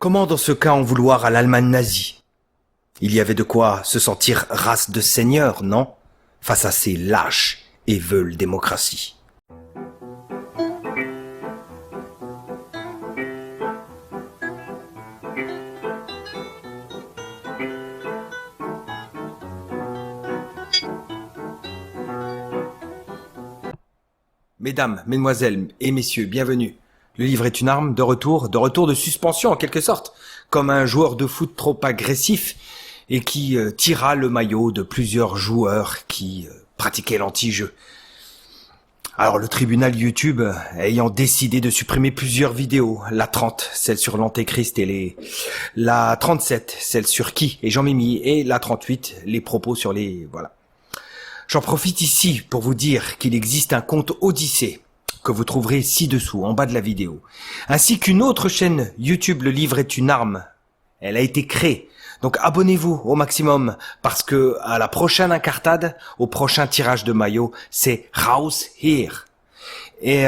Comment dans ce cas en vouloir à l'Allemagne nazie? Il y avait de quoi se sentir race de seigneur, non? Face à ces lâches et veules démocratie. Mesdames, mesdemoiselles et messieurs, bienvenue. Le livre est une arme, de retour de suspension en quelque sorte, comme un joueur de foot trop agressif et qui tira le maillot de plusieurs joueurs qui pratiquaient l'anti-jeu. Alors le tribunal YouTube ayant décidé de supprimer plusieurs vidéos, la 30, celle sur l'Antéchrist et la 37, celle sur Qui et Jean-Mimi, et la 38, les propos sur les... voilà. J'en profite ici pour vous dire qu'il existe un compte Odyssée que vous trouverez ci-dessous, en bas de la vidéo, ainsi qu'une autre chaîne YouTube, Le Livre est une arme. Elle a été créée, donc abonnez-vous au maximum, parce que à la prochaine incartade, au prochain tirage de maillot, c'est Raus hier. Et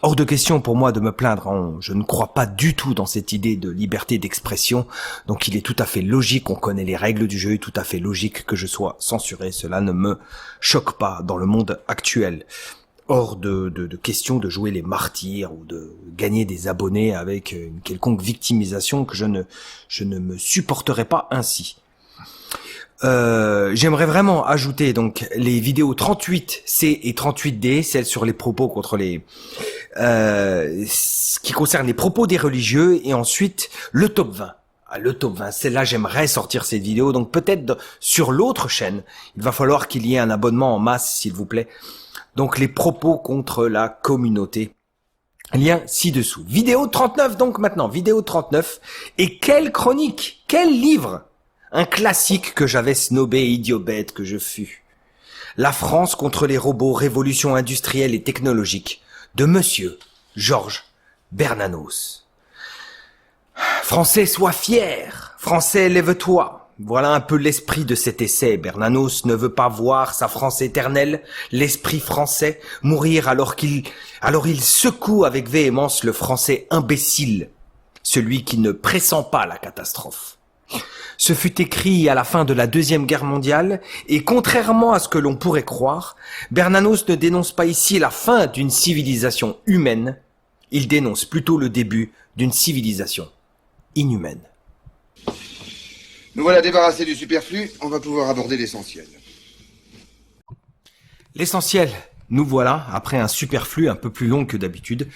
hors de question pour moi de me plaindre, je ne crois pas du tout dans cette idée de liberté d'expression, donc il est tout à fait logique, on connaît les règles du jeu, tout à fait logique que je sois censuré, cela ne me choque pas dans le monde actuel. Hors de question de jouer les martyrs ou de gagner des abonnés avec une quelconque victimisation que je ne me supporterai pas ainsi. J'aimerais vraiment ajouter donc les vidéos 38C et 38D, celles sur les propos contre les ce qui concerne les propos des religieux, et ensuite le top 20. Le top 20, celle-là j'aimerais sortir cette vidéo, donc peut-être sur l'autre chaîne, il va falloir qu'il y ait un abonnement en masse s'il vous plaît. Donc les propos contre la communauté. Lien ci-dessous. Vidéo 39 donc maintenant. Vidéo 39. Et quelle chronique, quel livre. Un classique que j'avais snobé, idiot bête que je fus. La France contre les robots, révolution industrielle et technologique. De Monsieur Georges Bernanos. Français, sois fier. Français, lève-toi. Voilà un peu l'esprit de cet essai. Bernanos ne veut pas voir sa France éternelle, l'esprit français, mourir alors il secoue avec véhémence le français imbécile, celui qui ne pressent pas la catastrophe. Ce fut écrit à la fin de la Deuxième Guerre mondiale, et contrairement à ce que l'on pourrait croire, Bernanos ne dénonce pas ici la fin d'une civilisation humaine, il dénonce plutôt le début d'une civilisation inhumaine. Nous voilà débarrassés du superflu, on va pouvoir aborder l'essentiel. L'essentiel, nous voilà, après un superflu un peu plus long que d'habitude.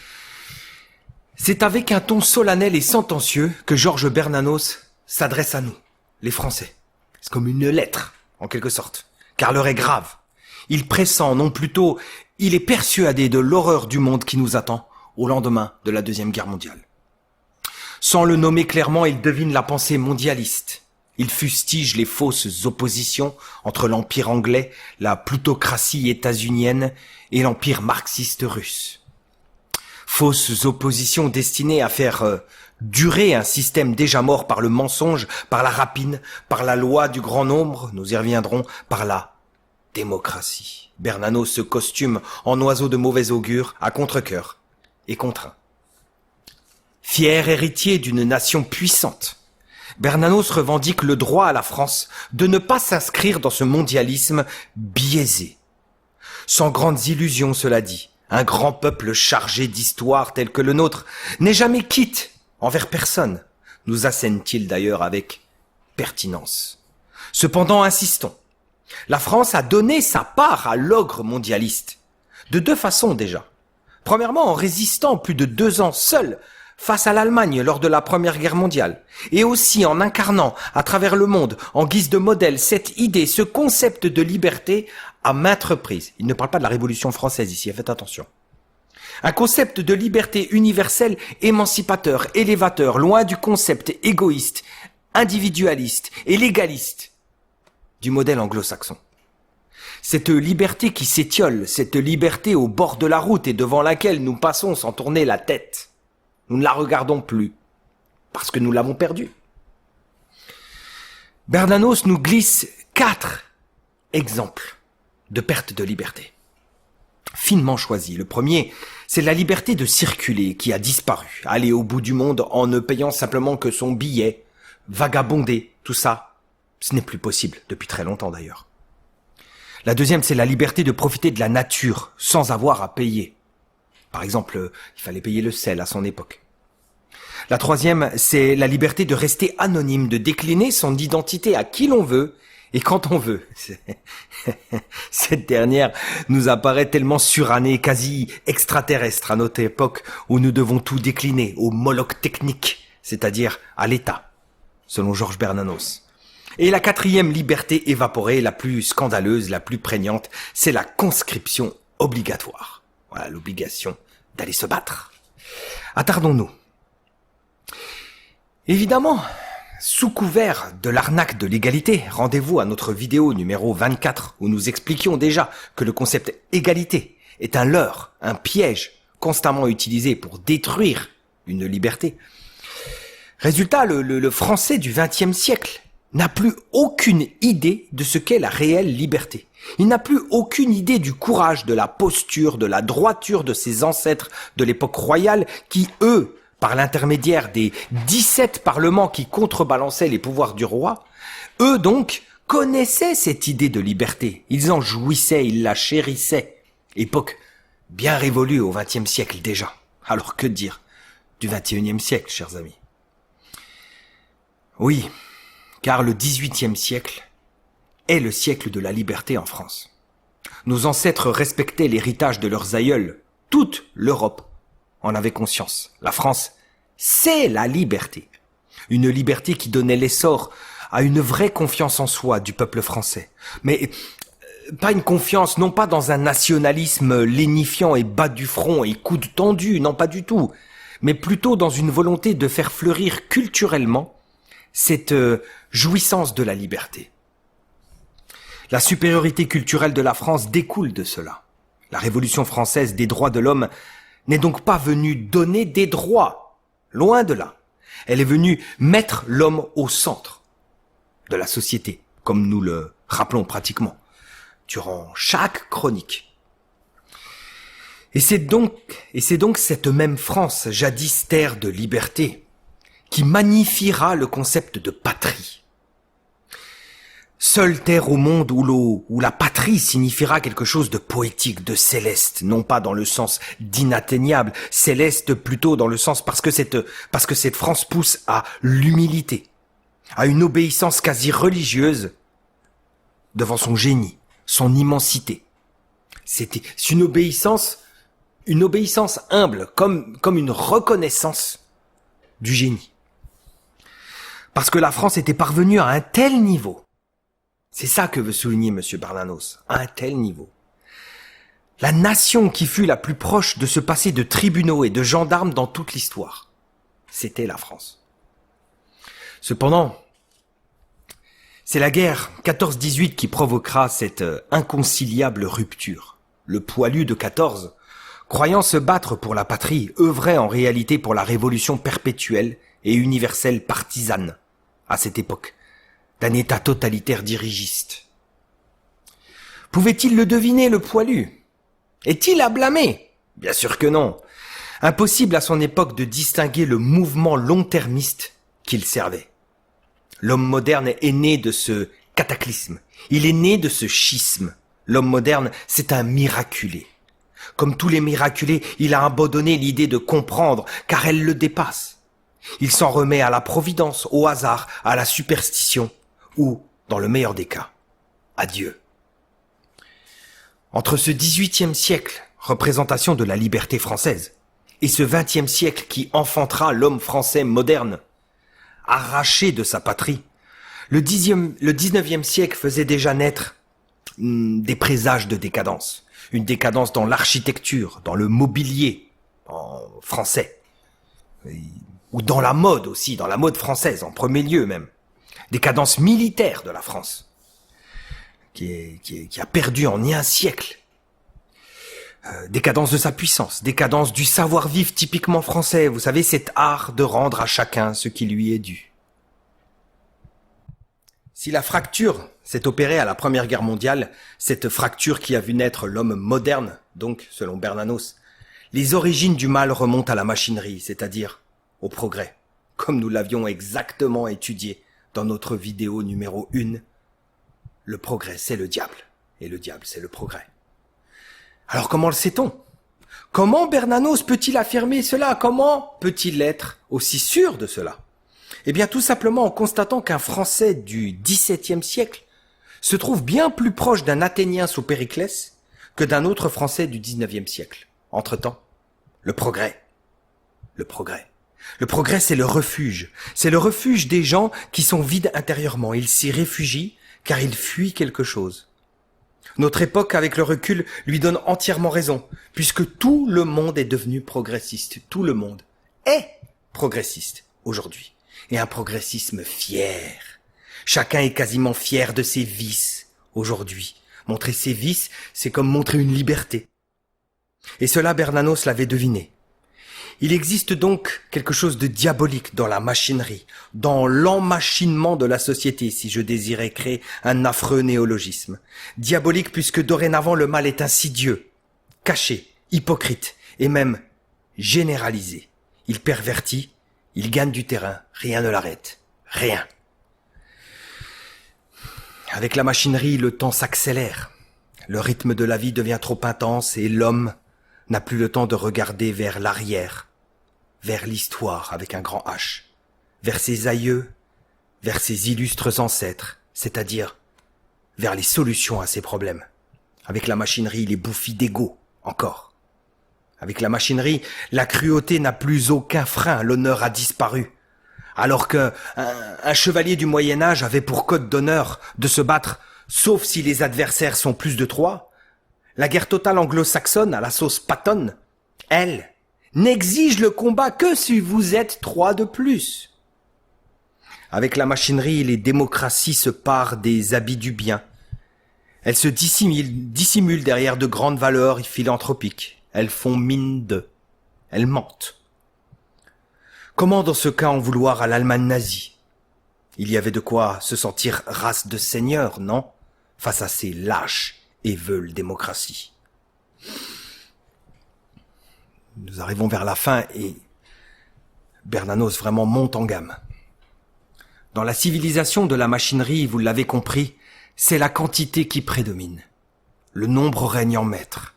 C'est avec un ton solennel et sentencieux que Georges Bernanos s'adresse à nous, les Français. C'est comme une lettre, en quelque sorte, car l'heure est grave. Il pressent, non plutôt, il est persuadé de l'horreur du monde qui nous attend au lendemain de la Deuxième Guerre mondiale. Sans le nommer clairement, il devine la pensée mondialiste. Il fustige les fausses oppositions entre l'empire anglais, la plutocratie états-unienne et l'empire marxiste russe. Fausses oppositions destinées à faire durer un système déjà mort par le mensonge, par la rapine, par la loi du grand nombre, nous y reviendrons, par la démocratie. Bernanos se costume en oiseau de mauvais augure, à contre-cœur et contraint. Fier héritier d'une nation puissante, Bernanos revendique le droit à la France de ne pas s'inscrire dans ce mondialisme biaisé. Sans grandes illusions, cela dit, un grand peuple chargé d'histoire tel que le nôtre n'est jamais quitte envers personne, nous assène-t-il d'ailleurs avec pertinence. Cependant, insistons, la France a donné sa part à l'ogre mondialiste, de deux façons déjà. Premièrement, en résistant plus de 2 ans seule face à l'Allemagne lors de la Première Guerre mondiale, et aussi en incarnant à travers le monde, en guise de modèle, cette idée, ce concept de liberté à maintes reprises. Il ne parle pas de la Révolution française ici, faites attention. Un concept de liberté universelle, émancipateur, élévateur, loin du concept égoïste, individualiste et légaliste du modèle anglo-saxon. Cette liberté qui s'étiole, cette liberté au bord de la route et devant laquelle nous passons sans tourner la tête. Nous ne la regardons plus, parce que nous l'avons perdue. Bernanos nous glisse 4 exemples de perte de liberté. finement choisis. Le premier, c'est la liberté de circuler qui a disparu. Aller au bout du monde en ne payant simplement que son billet, vagabonder, tout ça, ce n'est plus possible depuis très longtemps d'ailleurs. La deuxième, c'est la liberté de profiter de la nature sans avoir à payer. Par exemple, il fallait payer le sel à son époque. La troisième, c'est la liberté de rester anonyme, de décliner son identité à qui l'on veut et quand on veut. Cette dernière nous apparaît tellement surannée, quasi extraterrestre à notre époque où nous devons tout décliner au Moloch technique, c'est-à-dire à l'État, selon Georges Bernanos. Et la quatrième liberté évaporée, la plus scandaleuse, la plus prégnante, c'est la conscription obligatoire. Voilà, l'obligation d'aller se battre. Attardons-nous. Évidemment, sous couvert de l'arnaque de l'égalité, rendez-vous à notre vidéo numéro 24 où nous expliquions déjà que le concept égalité est un leurre, un piège constamment utilisé pour détruire une liberté. Résultat, le français du XXe siècle n'a plus aucune idée de ce qu'est la réelle liberté. Il n'a plus aucune idée du courage, de la posture, de la droiture de ses ancêtres de l'époque royale qui, eux, par l'intermédiaire des 17 parlements qui contrebalançaient les pouvoirs du roi, eux donc connaissaient cette idée de liberté. Ils en jouissaient, ils la chérissaient. Époque bien révolue au XXe siècle déjà. Alors que dire du XXIe siècle, chers amis? Oui, car le XVIIIe siècle est le siècle de la liberté en France. Nos ancêtres respectaient l'héritage de leurs aïeuls. Toute l'Europe en avait conscience. La France, c'est la liberté. Une liberté qui donnait l'essor à une vraie confiance en soi du peuple français. Mais pas une confiance, non pas dans un nationalisme lénifiant et bas du front et coude tendu, non pas du tout, mais plutôt dans une volonté de faire fleurir culturellement cette jouissance de la liberté. La supériorité culturelle de la France découle de cela. La Révolution française des droits de l'homme n'est donc pas venue donner des droits, loin de là. Elle est venue mettre l'homme au centre de la société, comme nous le rappelons pratiquement, durant chaque chronique. Et c'est donc cette même France, jadis terre de liberté, qui magnifiera le concept de patrie. Seule terre au monde où la patrie signifiera quelque chose de poétique, de céleste, non pas dans le sens d'inatteignable, céleste plutôt dans le sens parce que cette France pousse à l'humilité, à une obéissance quasi religieuse devant son génie, son immensité. C'est une obéissance humble, comme une reconnaissance du génie. Parce que la France était parvenue à un tel niveau. C'est ça que veut souligner M. Bernanos, à un tel niveau. La nation qui fut la plus proche de se passer de tribunaux et de gendarmes dans toute l'histoire, c'était la France. Cependant, c'est la guerre 14-18 qui provoquera cette inconciliable rupture. Le poilu de 14, croyant se battre pour la patrie, œuvrait en réalité pour la révolution perpétuelle et universelle partisane à cette époque d'un État totalitaire dirigiste. Pouvait-il le deviner, le poilu? Est-il à blâmer? Bien sûr que non. Impossible à son époque de distinguer le mouvement long-termiste qu'il servait. L'homme moderne est né de ce cataclysme. Il est né de ce schisme. L'homme moderne, c'est un miraculé. Comme tous les miraculés, il a abandonné l'idée de comprendre, car elle le dépasse. Il s'en remet à la providence, au hasard, à la superstition, ou, dans le meilleur des cas, à Dieu. Entre ce XVIIIe siècle, représentation de la liberté française, et ce XXe siècle qui enfantera l'homme français moderne, arraché de sa patrie, le XIXe siècle faisait déjà naître des présages de décadence. Une décadence dans l'architecture, dans le mobilier en français, ou dans la mode aussi, dans la mode française en premier lieu même. Décadence militaire de la France, qui a perdu en un siècle. Décadence de sa puissance, décadence du savoir-vivre typiquement français, vous savez, cet art de rendre à chacun ce qui lui est dû. Si la fracture s'est opérée à la Première Guerre mondiale, cette fracture qui a vu naître l'homme moderne, donc, selon Bernanos, les origines du mal remontent à la machinerie, c'est-à-dire au progrès, comme nous l'avions exactement étudié dans notre vidéo numéro 1. Le progrès, c'est le diable, et le diable, c'est le progrès. Alors comment le sait-on ? Comment Bernanos peut-il affirmer cela ? Comment peut-il être aussi sûr de cela ? Eh bien, tout simplement en constatant qu'un Français du XVIIe siècle se trouve bien plus proche d'un Athénien sous Périclès que d'un autre Français du XIXe siècle. Entre-temps, le progrès. Le progrès. Le progrès, c'est le refuge. C'est le refuge des gens qui sont vides intérieurement. Ils s'y réfugient car ils fuient quelque chose. Notre époque, avec le recul, lui donne entièrement raison, puisque tout le monde est devenu progressiste. Tout le monde est progressiste aujourd'hui. Et un progressisme fier. Chacun est quasiment fier de ses vices aujourd'hui. Montrer ses vices, c'est comme montrer une liberté. Et cela, Bernanos l'avait deviné. Il existe donc quelque chose de diabolique dans la machinerie, dans l'emmachinement de la société, si je désirais créer un affreux néologisme. Diabolique puisque dorénavant le mal est insidieux, caché, hypocrite et même généralisé. Il pervertit, il gagne du terrain, rien ne l'arrête. Rien. Avec la machinerie, le temps s'accélère. Le rythme de la vie devient trop intense et l'homme n'a plus le temps de regarder vers l'arrière, vers l'histoire avec un grand H, vers ses aïeux, vers ses illustres ancêtres, c'est-à-dire vers les solutions à ses problèmes. Avec la machinerie, il est bouffi d'ego, encore. Avec la machinerie, la cruauté n'a plus aucun frein, l'honneur a disparu. Alors qu'un chevalier du Moyen-Âge avait pour code d'honneur de se battre, sauf si les adversaires sont plus de 3, la guerre totale anglo-saxonne, à la sauce Patton, elle, n'exige le combat que si vous êtes 3 de plus. Avec la machinerie, les démocraties se parent des habits du bien. Elles se dissimulent derrière de grandes valeurs philanthropiques. Elles font mine d'eux. Elles mentent. Comment dans ce cas en vouloir à l'Allemagne nazie ? Il y avait de quoi se sentir race de seigneur, non ? Face à ces lâches et veules démocraties. Nous arrivons vers la fin et Bernanos vraiment monte en gamme. Dans la civilisation de la machinerie, vous l'avez compris, c'est la quantité qui prédomine. Le nombre règne en maître.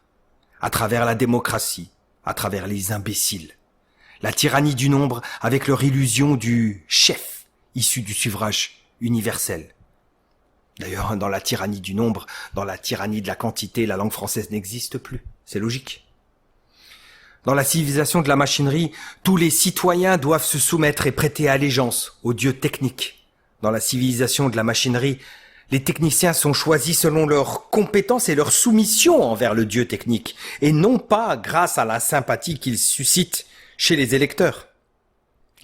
À travers la démocratie, à travers les imbéciles. La tyrannie du nombre avec leur illusion du chef issu du suffrage universel. D'ailleurs, dans la tyrannie du nombre, dans la tyrannie de la quantité, la langue française n'existe plus. C'est logique. Dans la civilisation de la machinerie, tous les citoyens doivent se soumettre et prêter allégeance aux dieux techniques. Dans la civilisation de la machinerie, les techniciens sont choisis selon leurs compétences et leur soumission envers le dieu technique, et non pas grâce à la sympathie qu'ils suscitent chez les électeurs.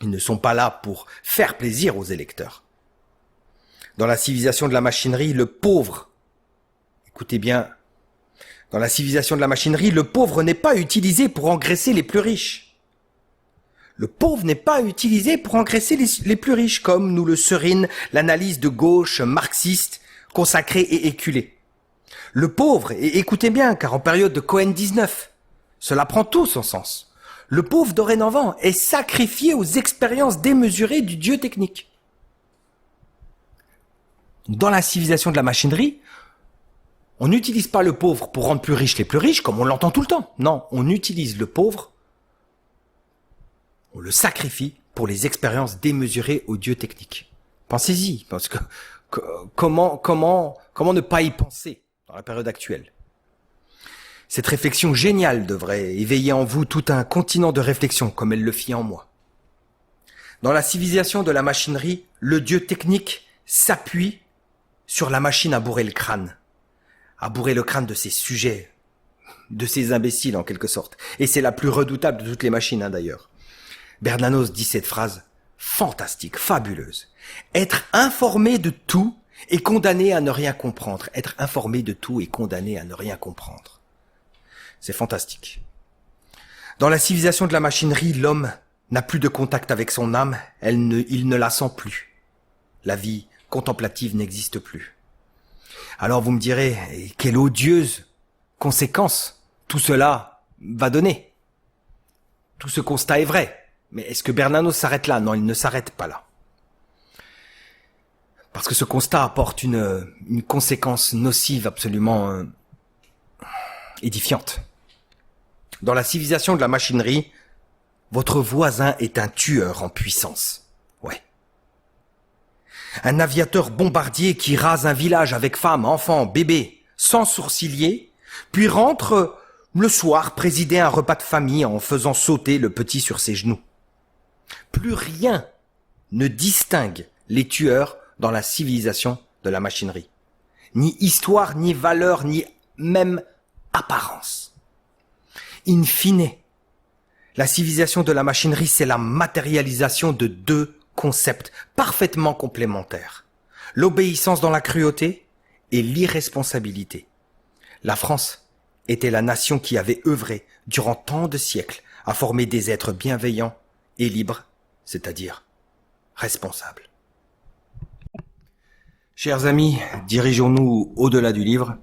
Ils ne sont pas là pour faire plaisir aux électeurs. Dans la civilisation de la machinerie, le pauvre, écoutez bien, dans la civilisation de la machinerie, le pauvre n'est pas utilisé pour engraisser les plus riches. Le pauvre n'est pas utilisé pour engraisser les plus riches, comme nous le serine l'analyse de gauche marxiste consacrée et éculée. Le pauvre, et écoutez bien, car en période de Cohen 19, cela prend tout son sens. Le pauvre, dorénavant, est sacrifié aux expériences démesurées du dieu technique. Dans la civilisation de la machinerie, on n'utilise pas le pauvre pour rendre plus riches les plus riches, comme on l'entend tout le temps. Non, on utilise le pauvre, on le sacrifie pour les expériences démesurées au dieu technique. Pensez-y, parce que comment ne pas y penser dans la période actuelle ? Cette réflexion géniale devrait éveiller en vous tout un continent de réflexion, comme elle le fit en moi. Dans la civilisation de la machinerie, le dieu technique s'appuie sur la machine à bourrer le crâne. À bourrer le crâne de ces sujets, de ces imbéciles en quelque sorte. Et c'est la plus redoutable de toutes les machines, d'ailleurs. Bernanos dit cette phrase fantastique, fabuleuse. Être informé de tout et condamné à ne rien comprendre. Être informé de tout et condamné à ne rien comprendre. C'est fantastique. Dans la civilisation de la machinerie, l'homme n'a plus de contact avec son âme, il ne la sent plus. La vie contemplative n'existe plus. Alors vous me direz, et quelle odieuse conséquence tout cela va donner. Tout ce constat est vrai, mais est-ce que Bernanos s'arrête là? Non, il ne s'arrête pas là. Parce que ce constat apporte une conséquence nocive absolument édifiante. Dans la civilisation de la machinerie, votre voisin est un tueur en puissance. Ouais. Un aviateur bombardier qui rase un village avec femmes, enfants, bébés, sans sourciller, puis rentre le soir présider un repas de famille en faisant sauter le petit sur ses genoux. Plus rien ne distingue les tueurs dans la civilisation de la machinerie. Ni histoire, ni valeur, ni même apparence. In fine, la civilisation de la machinerie, c'est la matérialisation de deux concepts parfaitement complémentaires. L'obéissance dans la cruauté et l'irresponsabilité. La France était la nation qui avait œuvré durant tant de siècles à former des êtres bienveillants et libres, c'est-à-dire responsables. Chers amis, dirigeons-nous au-delà du livre.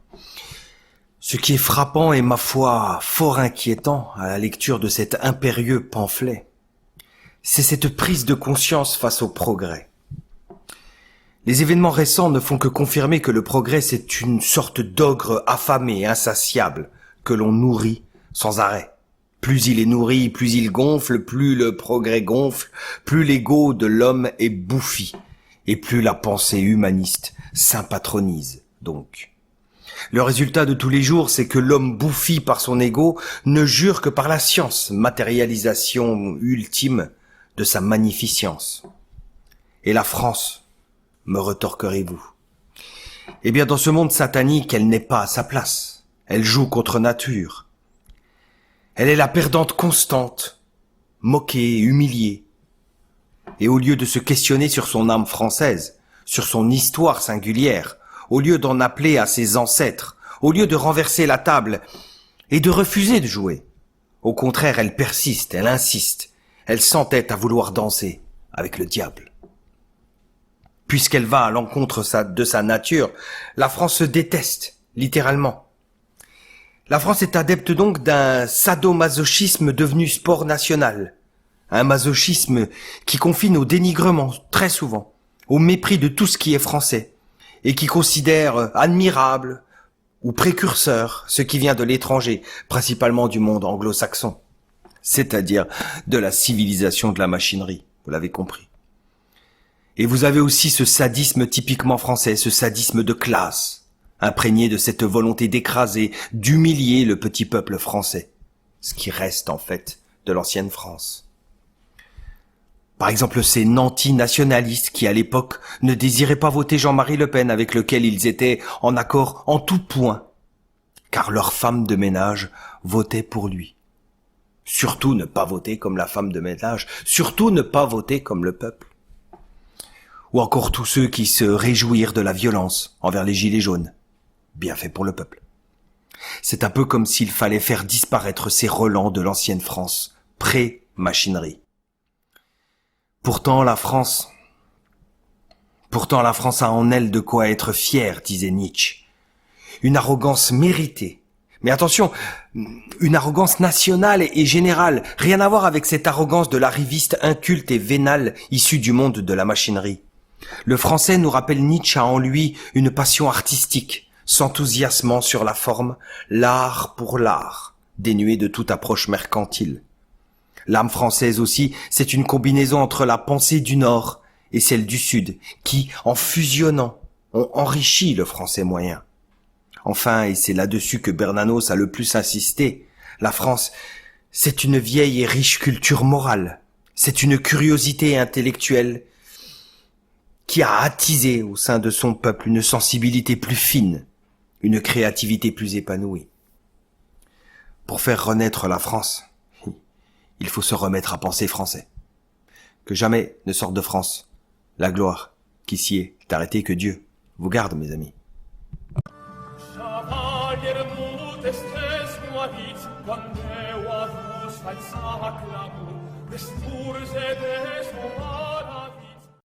Ce qui est frappant et, ma foi, fort inquiétant à la lecture de cet impérieux pamphlet, c'est cette prise de conscience face au progrès. Les événements récents ne font que confirmer que le progrès, c'est une sorte d'ogre affamé, insatiable, que l'on nourrit sans arrêt. Plus il est nourri, plus il gonfle, plus le progrès gonfle, plus l'ego de l'homme est bouffi, et plus la pensée humaniste s'impatronise, donc. Le résultat de tous les jours, c'est que l'homme bouffi par son ego ne jure que par la science, matérialisation ultime de sa magnificence. Et la France, me retorquerez-vous. Eh bien, dans ce monde satanique, elle n'est pas à sa place. Elle joue contre nature. Elle est la perdante constante, moquée, humiliée. Et au lieu de se questionner sur son âme française, sur son histoire singulière, au lieu d'en appeler à ses ancêtres, au lieu de renverser la table et de refuser de jouer, au contraire, elle persiste, elle insiste, elle s'entête à vouloir danser avec le diable. Puisqu'elle va à l'encontre de sa nature, la France se déteste, littéralement. La France est adepte donc d'un sadomasochisme devenu sport national. Un masochisme qui confine au dénigrement, très souvent, au mépris de tout ce qui est français, et qui considère admirable ou précurseur ce qui vient de l'étranger, principalement du monde anglo-saxon, c'est-à-dire de la civilisation de la machinerie, vous l'avez compris. Et vous avez aussi ce sadisme typiquement français, ce sadisme de classe, imprégné de cette volonté d'écraser, d'humilier le petit peuple français, ce qui reste en fait de l'ancienne France. Par exemple, ces nantis nationalistes qui, à l'époque, ne désiraient pas voter Jean-Marie Le Pen, avec lequel ils étaient en accord en tout point, car leur femme de ménage votait pour lui. Surtout ne pas voter comme la femme de ménage, surtout ne pas voter comme le peuple. Ou encore tous ceux qui se réjouirent de la violence envers les gilets jaunes. Bien fait pour le peuple. C'est un peu comme s'il fallait faire disparaître ces relents de l'ancienne France, pré-machinerie. Pourtant la France a en elle de quoi être fière, disait Nietzsche. Une arrogance méritée. Mais attention, une arrogance nationale et générale. Rien à voir avec cette arrogance de l'arriviste inculte et vénale issue du monde de la machinerie. Le français, nous rappelle Nietzsche, a en lui une passion artistique, s'enthousiasmant sur la forme, l'art pour l'art, dénué de toute approche mercantile. L'âme française aussi, c'est une combinaison entre la pensée du Nord et celle du Sud, qui, en fusionnant, ont enrichi le français moyen. Enfin, et c'est là-dessus que Bernanos a le plus insisté, la France, c'est une vieille et riche culture morale, c'est une curiosité intellectuelle qui a attisé au sein de son peuple une sensibilité plus fine, une créativité plus épanouie. Pour faire renaître la France, il faut se remettre à penser français. Que jamais ne sorte de France la gloire qui s'y est arrêtée, que Dieu vous garde, mes amis. Quando